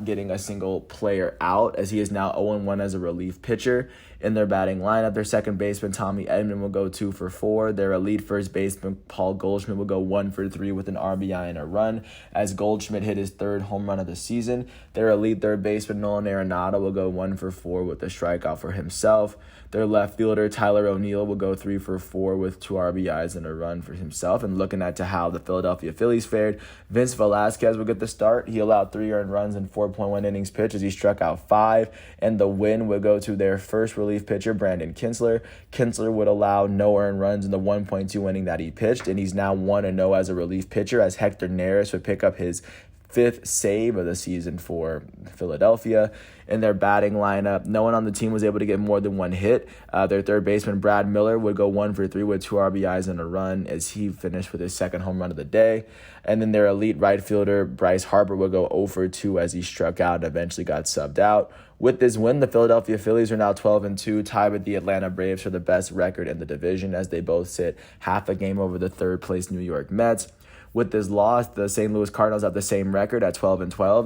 getting a single player out, as he is now 0-1 as a relief pitcher. In their batting lineup, their second baseman, Tommy Edman, will go 2 for 4. Their elite first baseman, Paul Goldschmidt, will go 1 for 3 with an RBI and a run, as Goldschmidt hit his 3rd home run of the season. Their elite third baseman, Nolan Arenado, will go 1 for 4 with a strikeout for himself. Their left fielder, Tyler O'Neill, will go 3 for 4 with 2 RBIs and a run for himself. And looking at how the Philadelphia Phillies fared, Vince Velasquez will get the start. He allowed 3 earned runs in 4.1 innings pitched as he struck out 5. And the win would go to their first relief pitcher, Brandon Kinsler. Kinsler would allow no earned runs in the 1.2 inning that he pitched, and he's now 1-0 as a relief pitcher, as Hector Neris would pick up his 5th save of the season for Philadelphia. In their batting lineup, no one on the team was able to get more than 1 hit. Their third baseman, Brad Miller, would go 1 for 3 with 2 RBIs and a run, as he finished with his 2nd home run of the day. And then their elite right fielder, Bryce Harper, would go 0 for 2 as he struck out and eventually got subbed out. With this win, the Philadelphia Phillies are now 12-2, tied with the Atlanta Braves for the best record in the division, as they both sit half a game over the third place New York Mets. With this loss, the St. Louis Cardinals have the same record at 12-12.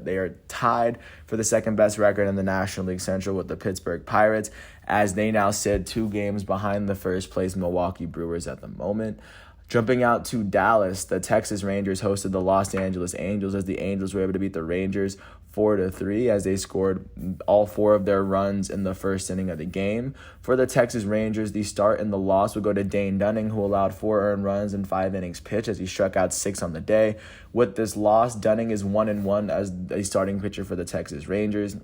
They are tied for the second best record in the National League Central with the Pittsburgh Pirates, as they now sit 2 games behind the first place Milwaukee Brewers at the moment. Jumping out to Dallas, the Texas Rangers hosted the Los Angeles Angels, as the Angels were able to beat the Rangers 4-3, as they scored all 4 of their runs in the first inning of the game. For the Texas Rangers, the start and the loss would go to Dane Dunning, who allowed 4 earned runs in 5 innings pitched as he struck out 6 on the day. With this loss, Dunning is 1-1 as a starting pitcher for the Texas Rangers.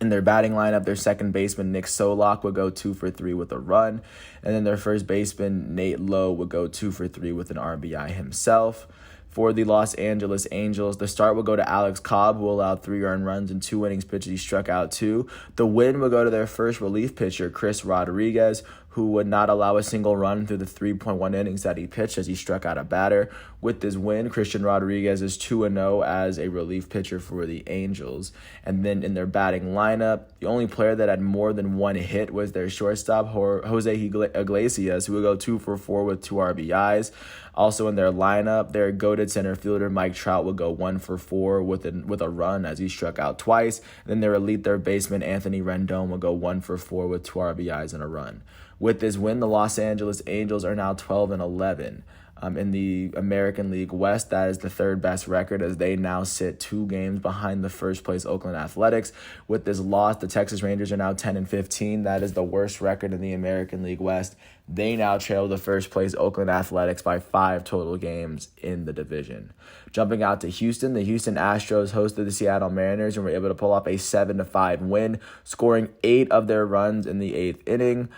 In their batting lineup, their second baseman, Nick Solak, would go 2 for 3 with a run. And then their first baseman, Nate Lowe, would go 2 for 3 with an RBI himself. For the Los Angeles Angels, the start will go to Alex Cobb, who allowed 3 earned runs in 2 innings pitched. He struck out 2. The win will go to their first relief pitcher, Chris Rodriguez, who would not allow a single run through the 3.1 innings that he pitched as he struck out a batter. With this win, Christian Rodriguez is 2-0 as a relief pitcher for the Angels. And then in their batting lineup, the only player that had more than 1 hit was their shortstop, Jose Iglesias, who would go 2 for 4 with 2 RBIs. Also in their lineup, their goated center fielder, Mike Trout, would go 1 for 4 with a run as he struck out twice. And then their elite third baseman, Anthony Rendon, would go 1 for 4 with 2 RBIs and a run. With this win, the Los Angeles Angels are now 12-11. In the American League West, that is the 3rd best record, as they now sit 2 games behind the first place Oakland Athletics. With this loss, the Texas Rangers are now 10-15. That is the worst record in the American League West. They now trail the first place Oakland Athletics by 5 total games in the division. Jumping out to Houston, the Houston Astros hosted the Seattle Mariners and were able to pull off a 7-5 win, scoring 8 of their runs in the 8th inning.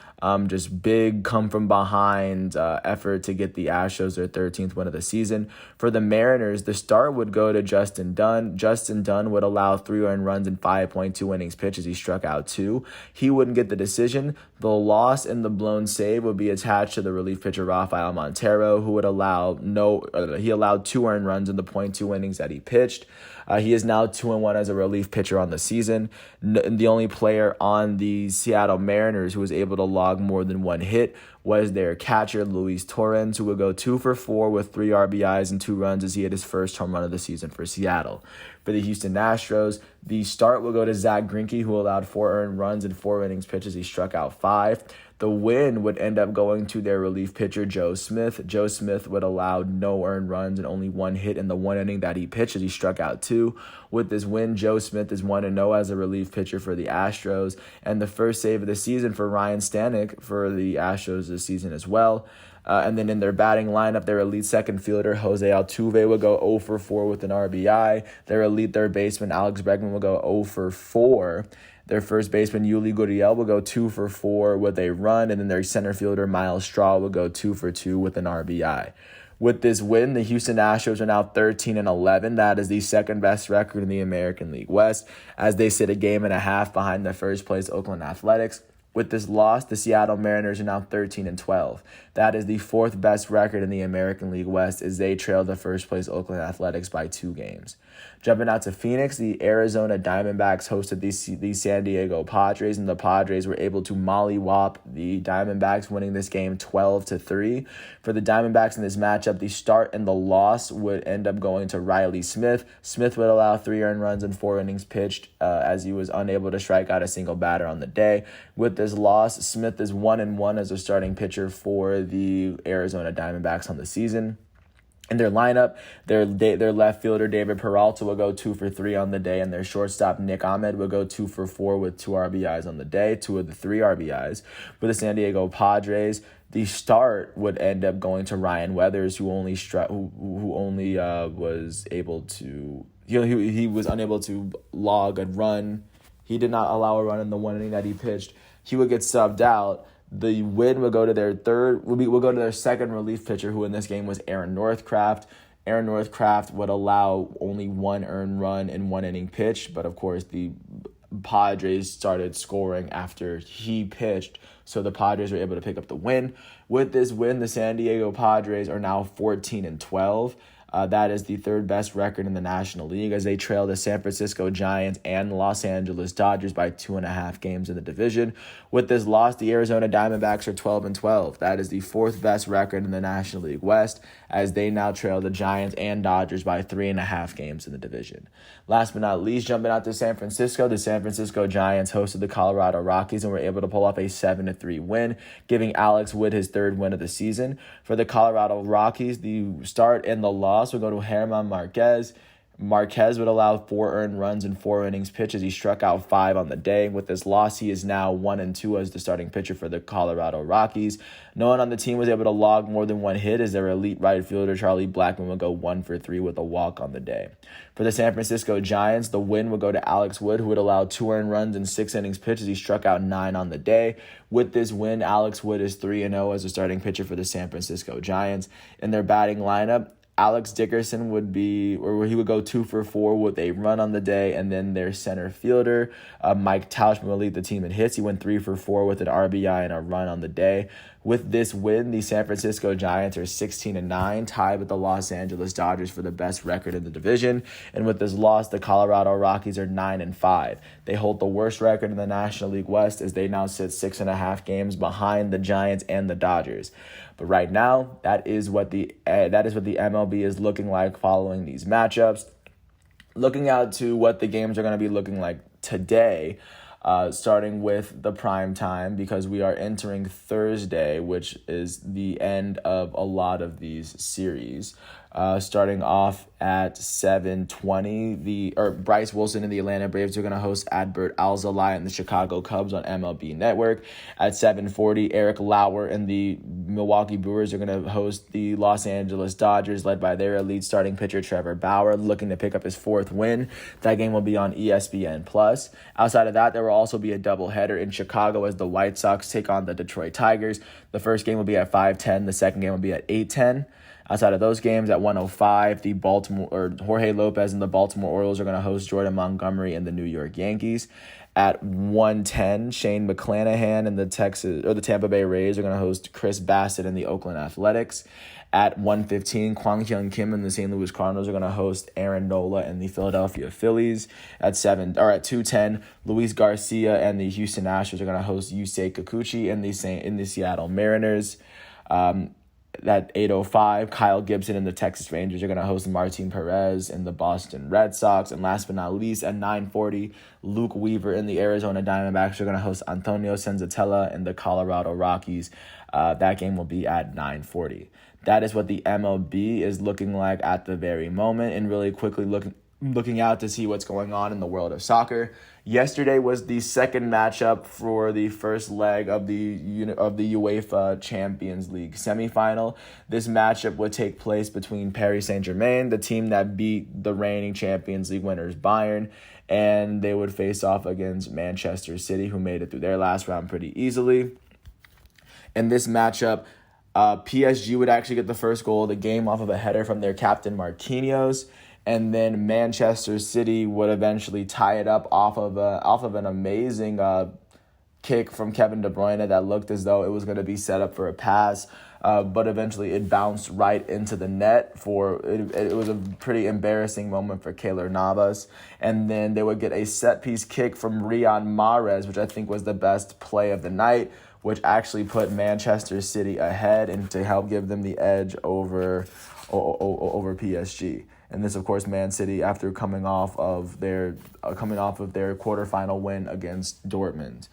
Just big come-from-behind effort to get the Astros their 13th win of the season. For the Mariners, the start would go to Justin Dunn. Justin Dunn would allow 3 earned runs in 5.2 innings pitched as he struck out 2. He wouldn't get the decision. The loss and the blown save would would be attached to the relief pitcher Rafael Montero, who would he allowed 2 earned runs in the .2 innings that he pitched. He is now 2-1 as a relief pitcher on the season. The only player on the Seattle Mariners who was able to log more than 1 hit was their catcher, Luis Torrens, who would go 2 for 4 with 3 RBIs and 2 runs as he had his first home run of the season for Seattle. For the Houston Astros, the start will go to Zach Greinke, who allowed 4 earned runs in 4 innings pitched as he struck out 5. The win would end up going to their relief pitcher, Joe Smith. Joe Smith would allow no earned runs and only 1 hit in the 1 inning that he pitched as he struck out 2. With this win, Joe Smith is 1-0 as a relief pitcher for the Astros, and the first save of the season for Ryan Stanek for the Astros this season as well. And then in their batting lineup, their elite second fielder, Jose Altuve, would go 0 for 4 with an RBI. Their elite third baseman, Alex Bregman, will go 0 for 4. Their first baseman, Yuli Gurriel, will go 2 for 4 with a run. And then their center fielder, Miles Straw, will go 2 for 2 with an RBI. With this win, the Houston Astros are now 13-11. That is the second best record in the American League West, as they sit a game and a half behind the first place Oakland Athletics. With this loss, the Seattle Mariners are now 13-12. That is the 4th best record in the American League West, as they trail the first place Oakland Athletics by 2 games. Jumping out to Phoenix, the Arizona Diamondbacks hosted the San Diego Padres, and the Padres were able to mollywop the Diamondbacks, winning this game 12-3. For the Diamondbacks in this matchup, the start and the loss would end up going to Riley Smith. Smith would allow 3 earned runs in 4 innings pitched, as he was unable to strike out a single batter on the day. With this loss, Smith is 1-1 as a starting pitcher for the Arizona Diamondbacks on the season. In their lineup, their left fielder, David Peralta, will go 2 for 3 on the day, and their shortstop, Nick Ahmed, will go 2 for 4 with 2 RBIs on the day, 2 of the 3 RBIs. For the San Diego Padres, the start would end up going to Ryan Weathers, who only was able to he was unable to log a run. He did not allow a run in the 1 inning that he pitched. He would get subbed out. The win will go to their second relief pitcher, who in this game was Aaron Northcraft. Aaron Northcraft would allow only 1 earned run in 1 inning pitched, but of course the Padres started scoring after he pitched, so the Padres were able to pick up the win. With this win, the San Diego Padres are now 14-12. That is the 3rd best record in the National League, as they trail the San Francisco Giants and Los Angeles Dodgers by 2.5 games in the division. With this loss, the Arizona Diamondbacks are 12-12. That is the 4th best record in the National League West, as they now trail the Giants and Dodgers by 3.5 games in the division. Last but not least, jumping out to San Francisco, the San Francisco Giants hosted the Colorado Rockies and were able to pull off a 7-3 win, giving Alex Wood his 3rd win of the season. For the Colorado Rockies, the start and the loss would go to German Marquez. Marquez would allow 4 earned runs in 4 innings pitched as he struck out 5 on the day. With this loss, he is now 1-2 as the starting pitcher for the Colorado Rockies. No one on the team was able to log more than 1 hit, as their elite right fielder, Charlie Blackmon, would go 1 for 3 with a walk on the day. For the San Francisco Giants, the win would go to Alex Wood, who would allow 2 earned runs in 6 innings pitched as he struck out 9 on the day. With this win, Alex Wood is 3-0 as a starting pitcher for the San Francisco Giants. In their batting lineup, Alex Dickerson would go 2 for 4 with a run on the day, and then their center fielder, Mike Tauchman, will lead the team in hits. He went 3 for 4 with an RBI and a run on the day. With this win, the San Francisco Giants are 16-9, tied with the Los Angeles Dodgers for the best record in the division. And with this loss, the Colorado Rockies are 9-5. They hold the worst record in the National League West, as they now sit 6.5 games behind the Giants and the Dodgers. But right now, that is what the MLB is looking like following these matchups. Looking out to what the games are going to be looking like today, starting with the prime time, because we are entering Thursday, which is the end of a lot of these series. Starting off at 7:20, Bryce Wilson and the Atlanta Braves are going to host Adbert Alzolay and the Chicago Cubs on MLB Network. At 7:40, Eric Lauer and the Milwaukee Brewers are going to host the Los Angeles Dodgers, led by their elite starting pitcher Trevor Bauer, looking to pick up his 4th win. That game will be on ESPN+. Outside of that, there will also be a doubleheader in Chicago as the White Sox take on the Detroit Tigers. The first game will be at 5:10. The second game will be at 8:10. Outside of those games, at 105, Jorge Lopez and the Baltimore Orioles are going to host Jordan Montgomery and the New York Yankees. At 110, Shane McClanahan and the Tampa Bay Rays are going to host Chris Bassett and the Oakland Athletics. At 115, Kwang Hyun Kim and the St. Louis Cardinals are going to host Aaron Nola and the Philadelphia Phillies. At 210, Luis Garcia and the Houston Astros are going to host Yusei Kikuchi and the Seattle Mariners. At 8:05, Kyle Gibson and the Texas Rangers are going to host Martin Perez and the Boston Red Sox. And last but not least, at 9:40, Luke Weaver and the Arizona Diamondbacks are going to host Antonio Senzatella and the Colorado Rockies. That game will be at 9:40. That is what the MLB is looking like at the very moment. And really quickly looking out to see what's going on in the world of soccer. Yesterday was the second matchup for the first leg of the UEFA Champions League semifinal. This matchup would take place between Paris Saint-Germain, the team that beat the reigning Champions League winners Bayern, and they would face off against Manchester City, who made it through their last round pretty easily. In this matchup, PSG would actually get the first goal of the game off of a header from their captain Marquinhos. And then Manchester City would eventually tie it up off of an amazing kick from Kevin De Bruyne that looked as though it was going to be set up for a pass, but eventually it bounced right into the net. It was a pretty embarrassing moment for Keylor Navas. And then they would get a set-piece kick from Riyad Mahrez, which I think was the best play of the night, which actually put Manchester City ahead and to help give them the edge over PSG. And this, of course, Man City after coming off of their quarterfinal win against Dortmund.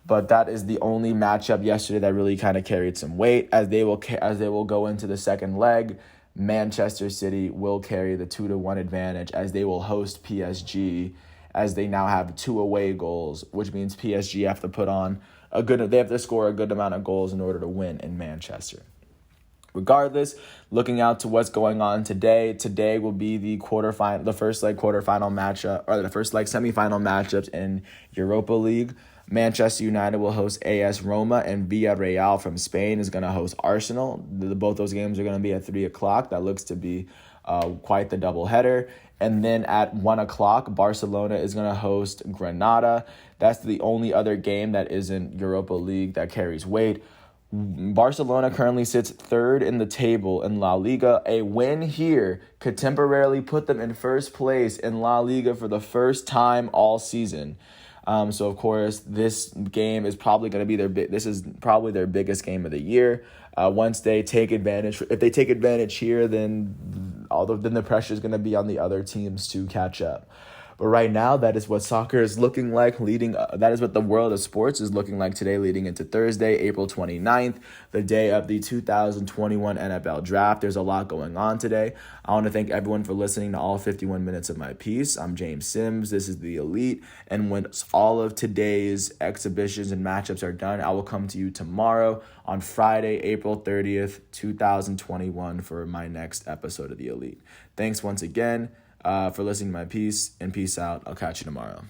But that is the only matchup yesterday that really kind of carried some weight. As they will go into the second leg, Manchester City will carry the 2-1 advantage as they will host PSG, as they now have 2 away goals, which means PSG have to score a good amount of goals in order to win in Manchester. Regardless, looking out to what's going on today. Today will be the first leg semifinal matchups in Europa League. Manchester United will host AS Roma, and Villarreal from Spain is going to host Arsenal. Both those games are going to be at 3 o'clock. That looks to be quite the doubleheader. And then at 1 o'clock, Barcelona is going to host Granada. That's the only other game that isn't Europa League that carries weight. Barcelona currently sits third in the table in La Liga. A win here could temporarily put them in first place in La Liga for the first time all season. So of course, this game is probably going to be this is probably their biggest game of the year. Once they take advantage, if they take advantage here, then the pressure is going to be on the other teams to catch up. But right now, that is what soccer is looking like that is what the world of sports is looking like today, leading into Thursday, April 29th, the day of the 2021 NFL Draft. There's a lot going on today. I want to thank everyone for listening to all 51 minutes of my piece. I'm James Sims. This is The Elite. And once all of today's exhibitions and matchups are done, I will come to you tomorrow on Friday, April 30th, 2021 for my next episode of The Elite. Thanks once again for listening to my piece, and peace out. I'll catch you tomorrow.